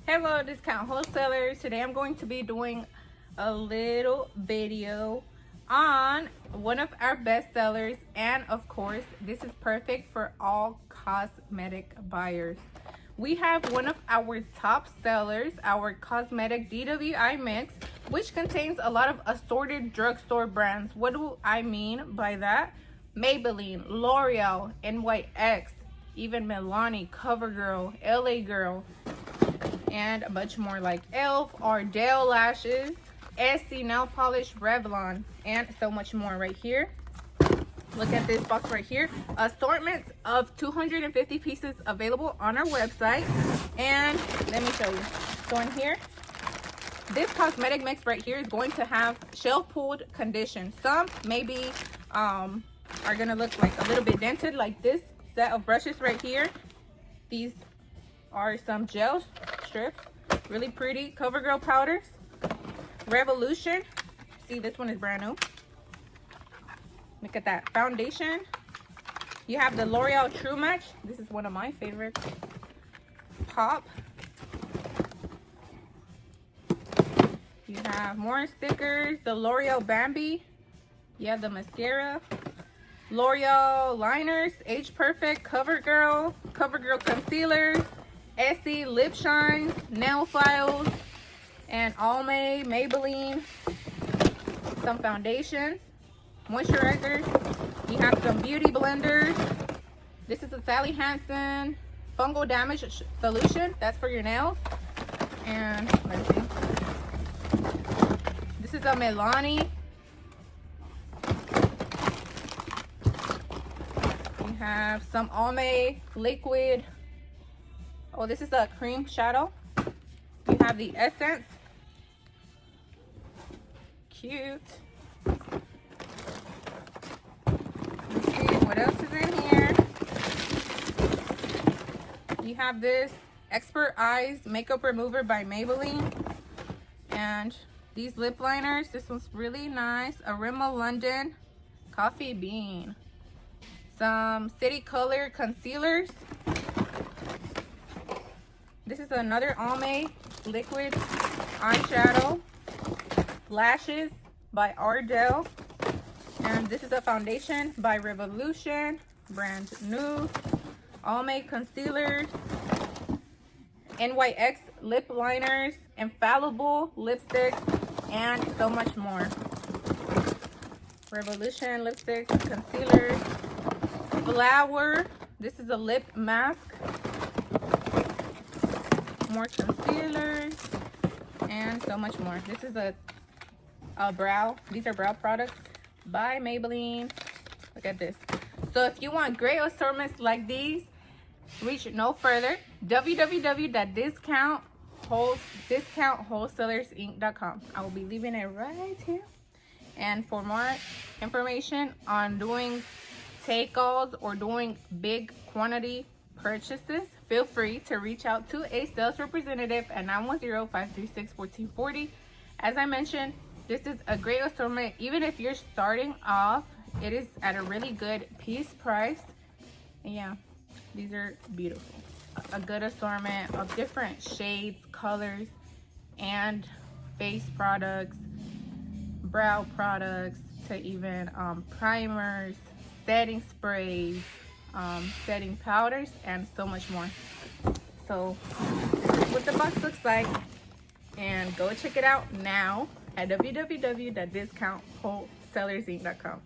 Hello, discount wholesalers. Today I'm going to be doing a little video on one of our best sellers, and of course this is perfect for all cosmetic buyers. We have one of our top sellers, our Cosmetic DWI mix, which contains a lot of assorted drugstore brands. What do I mean by that? Maybelline, L'Oreal, NYX, even Milani, CoverGirl, LA Girl, and much more, like Elf, Ardell lashes, Essie nail polish, Revlon, and so much more right here. Look at this box right here. Assortments of 250 pieces available on our website. And let me show you. So in here, this cosmetic mix right here is going to have shelf pulled condition. Some maybe are gonna look like a little bit dented, like this set of brushes right here. These are some gel strips, really pretty. CoverGirl powders, Revolution. See, this one is brand new. Look at that. Foundation. You have the L'Oreal True Match. This is one of my favorites. Pop. You have more stickers. The L'Oreal Bambi. You have the mascara. L'Oreal liners, Age Perfect, CoverGirl concealers, Essie lip shines, nail files, and Almay, Maybelline, some foundations, moisturizers. You have some beauty blenders. This is a Sally Hansen fungal damage solution. That's for your nails. And let's see. This is a Milani. We have some Almay liquid. Oh, this is a cream shadow. You have the essence. Cute. Let's see what else is in here. You have this Expert Eyes Makeup Remover by Maybelline. And these lip liners. This one's really nice. A Rimmel London Coffee Bean. Some City Color concealers. This is another Almay liquid eyeshadow. Lashes by Ardell. And this is a foundation by Revolution, brand new. Almay concealers. NYX lip liners, infallible lipsticks, and so much more. Revolution lipsticks, concealers. Flower. This is a lip mask. More concealers and so much more. This is a brow. These are brow products by Maybelline. Look at this. So if you want great assortments like these, reach no further. www.discountwholesalersinc.com. I will be leaving it right here. And for more information on doing take-alls or doing big quantity purchases, feel free to reach out to a sales representative at 910-536-1440. As I mentioned, this is a great assortment. Even if you're starting off, it is at a really good piece price. And yeah, these are beautiful. A good assortment of different shades, colors, and face products, brow products, to even primers, setting sprays, setting powders, and so much more. So this is what the box looks like, and go check it out now at www.discountwholesalersinc.com.